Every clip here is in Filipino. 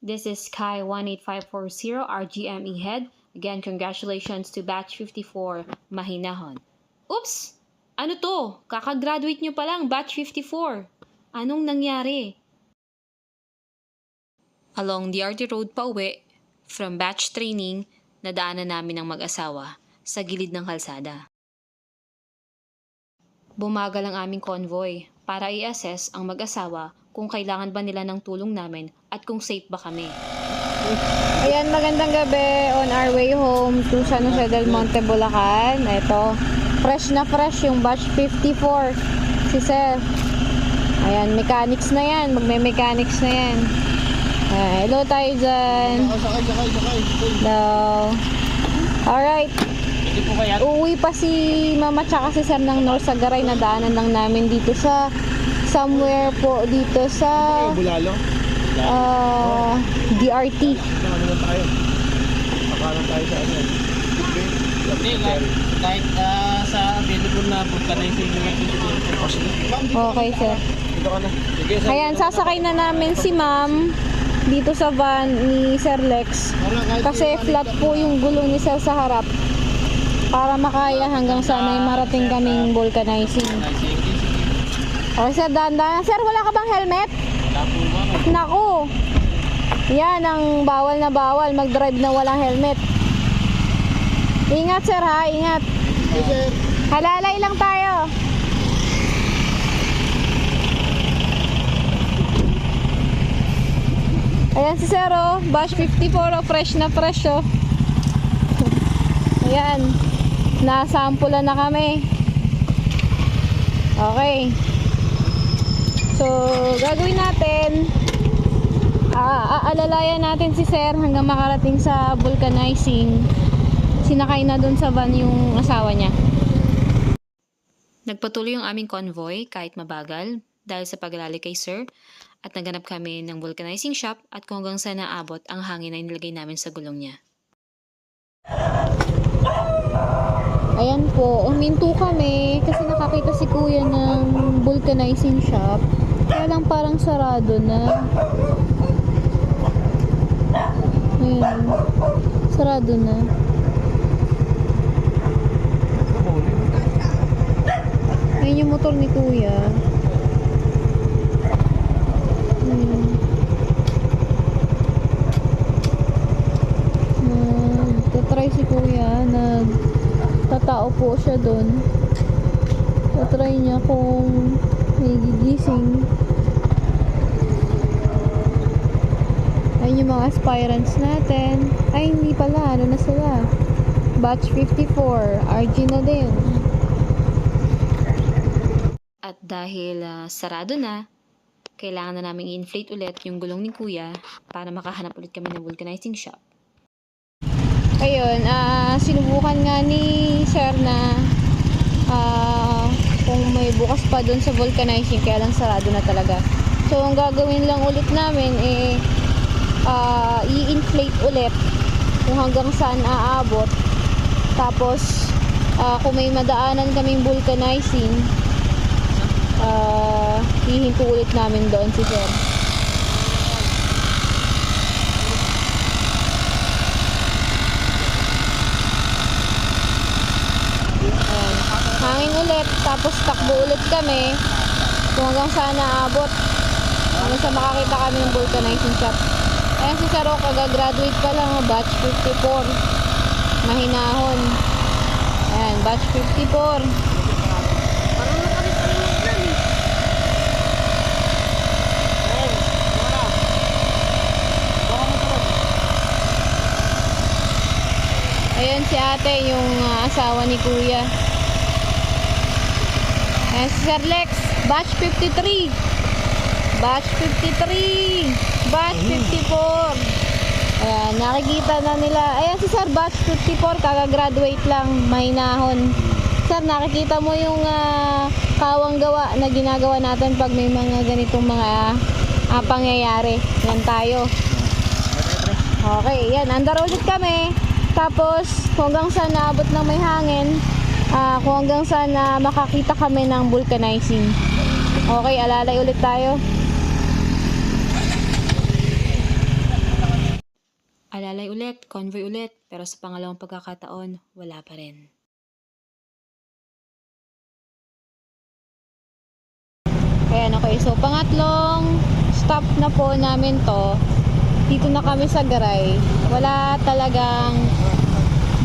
This is Sky 18540 RGME head. Again, congratulations to batch 54 Mahinahon. Oops! Ano to? Kakagraduate nyo pa lang, batch 54. Anong nangyari? Along the RT Road pa uwi, from batch training, nadaanan namin ang mag-asawa sa gilid ng kalsada. Bumagal ang aming convoy para i-assess ang mag-asawa kung kailangan ba nila ng tulong namin at kung safe ba kami. Ayan, magandang gabi on our way home to San Jose del Monte, Bulacan. Ito, fresh na fresh yung batch 54 si Sir. Ayan, mechanics na yan, magme-mechanics na yan. Hello tayo dyan. Sakay. Hello. Alright. Uuwi pa si Mama tsaka si Sir ng North Sagaray. Nadaanan lang namin dito sa somewhere po dito sa Bulalo. DRT. Ano tayo? Pakanan tayo sa ano? Hindi, kahit sa available na vulcanizing Okay, Sir. Dito ka na. Sige, sir. Ayan, sasakay na namin si Ma'am dito sa van ni Sir Lex. Kasi flat po yung gulong ni Sir sa harap. Para makaya hanggang sa may marating kaming vulcanizing. Okay, Sir, dahan-dahan. Sir, wala ka bang helmet? Wala po ba? Naku! Yan ang bawal na bawal mag-drive na walang helmet. Ingat, Sir, ha? Ingat. Halalay lang tayo. Ayan si Sir, oh. Batch 54, oh. Fresh na fresh, oh. Ayan. Nasampulan na kami. Okay. So, gagawin natin, aalalayan natin si Sir hanggang makarating sa vulcanizing. Sinakay na dun sa van yung asawa niya. Nagpatuloy ang aming convoy kahit mabagal dahil sa paglalali kay Sir at naganap kami ng vulcanizing shop at kung hanggang saan naabot ang hangin na nilagay namin sa gulong niya. Ayan po, uminto kami kasi nakakita si Kuya ng vulcanizing shop. Kaya lang parang sarado na. Ayan, sarado na. Ayan yung motor ni Kuya. Ayan. Tatry si Kuya. Tatao po siya doon. Tatry niya kung may gigising. Ayun yung mga aspirants natin. Ay, hindi pala. Ano na sila? Batch 54. RG na din. At dahil sarado na, kailangan na namin i-inflate ulit yung gulong ni Kuya para makahanap ulit kami ng vulcanizing shop. Ayun, sinubukan nga ni Sir na kung may bukas pa dun sa vulcanizing, kaya lang sarado na talaga. So, ang gagawin lang ulit namin i-inflate ulit kung hanggang saan aabot. Tapos, kung may madaanan kaming vulcanizing, hihinto ulit namin doon si Sir. Hangin ulit, tapos takbo ulit kami kung hanggang saan naabot, hanggang sa makakita kami ng vulcanizing shop. Ayan si Saro, kagagraduate pa lang, batch 54 Mahinahon. Ayan, batch 54. Ayan si ate, yung asawa ni Kuya. Ayan si Sir Lex, batch 53. Batch 53. Batch 54. Ayan, nakikita na nila. Ayan si Sir, batch 54. Kagagraduate lang, Mahinahon. Sir, nakikita mo yung kawang gawa na ginagawa natin pag may mga ganitong mga pangyayari. Yan tayo. Okay, yan. Under ulit kami. Tapos, kung hanggang saan naabot ng may hangin, kung hanggang saan makakita kami ng vulcanizing. Okay, alalay ulit tayo. Alalay ulit, convoy ulit, pero sa pangalawang pagkakataon, wala pa rin. Ayan, okay. So, pangatlong stop na po namin to. Dito na kami sa Garay. Wala talagang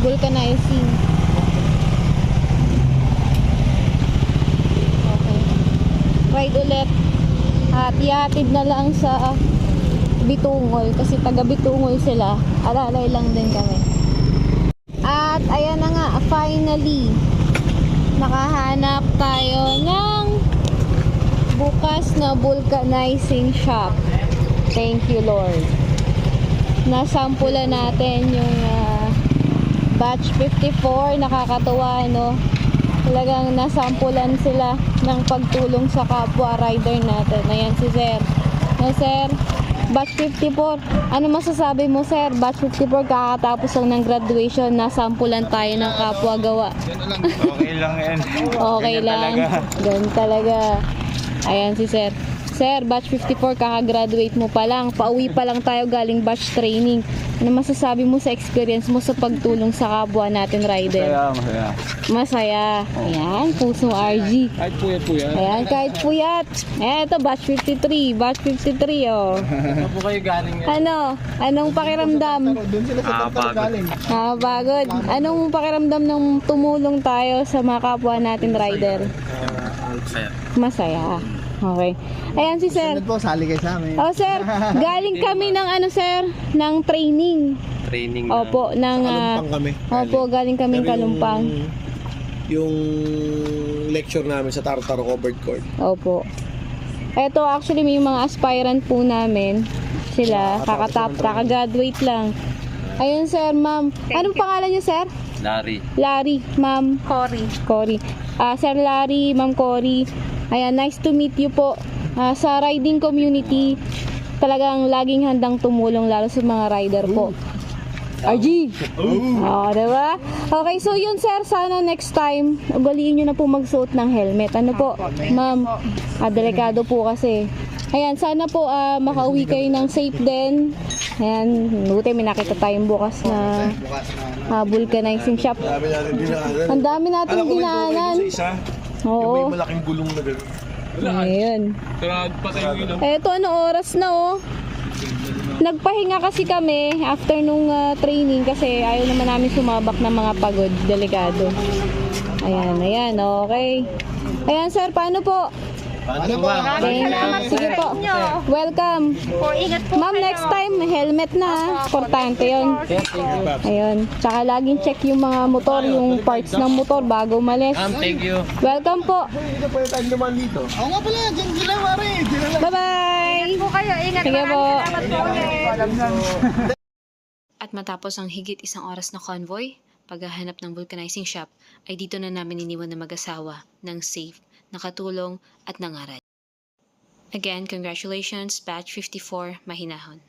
vulcanizing. Okay. Ride ulit. At ihatid na lang sa Bitungol. Kasi taga Bitungol sila. Alalay lang din kami. At ayan na nga, finally, nakahanap tayo ng bukas na vulcanizing shop. Thank you, Lord. Nasampulan natin yung batch 54. Nakakatuwa, no? Talagang nasampulan sila ng pagtulong sa kapwa rider natin. Ayan si Sir. No, Sir? Batch 54. Ano masasabi mo, Sir? Batch 54, kakatapos lang ng graduation. Nasampulan tayo ng kapwa gawa. Okay lang yan. Okay Ganyan lang. talaga. Ganun talaga. Ayan si Sir. Sir, batch 54, kakagraduate mo pa lang. Pauwi pa lang tayo galing batch training. Ano masasabi mo sa experience mo sa pagtulong sa kapwa natin rider? Masaya. Masaya. Ayan, pusong RG. Kahit puyat. Ayan, kahit puyat. Ayan, ito, batch 53. Batch 53, oh. Ano po kayo galing Ano? Anong pakiramdam? Doon sila sa Tartar galing. Pagod. Anong pakiramdam ng tumulong tayo sa mga kapwa natin rider? Masaya. Okay. Ayan si Sir. Po, sali kayo sa amin. Oh, Sir. Galing kami ng ano, Sir? Ng training. Training Opo, ng... Kalumpang kami. Opo, galing kaming Pero Kalumpang. Yung lecture namin sa Tartar covered court. Opo. Eto, actually, may mga aspirant po namin. Sila, kakagraduate lang. Ayun, Sir, Ma'am. Anong pangalan niyo, Sir? Larry. Larry, Ma'am. Cory. Sir Larry, Ma'am Cory. Ayan, nice to meet you po. Sa riding community, talagang laging handang tumulong lalo sa mga rider po. RG! Diba? Okay, so yun, Sir, sana next time, ugaliin nyo na po magsuot ng helmet. Ano po, Ma'am? Delikado po kasi. Ayan, sana po makauwi kayo ng safe din. Ayan, buti may nakita tayong bukas na vulcanizing shop. Ang dami natin dinaanan. Oo. May malaking gulong na gano'n. Ayun. Eto, ano oras na, oh. Nagpahinga kasi kami after nung training kasi ayaw naman namin sumabak ng mga pagod, delikado. Ayan, okay. Ayan, Sir, paano po? Ano ba? Sige po. Welcome. Ma'am, next time, helmet na. Importante yun. Ayun. Tsaka laging check yung mga motor, yung parts ng motor bago umalis. Thank you. Welcome po. Hindi na pwede tayo naman dito. Oo nga pala, dyan sila, Mari. Bye-bye. po kayo. Ingat. Sige po. Salamat po ulit. At matapos ang higit isang oras na convoy, paghahanap ng vulcanizing shop, ay dito na namin iniwan na mag-asawa ng safe, nakatulong at nangaral. Again, congratulations, Batch 54, Mahinahon.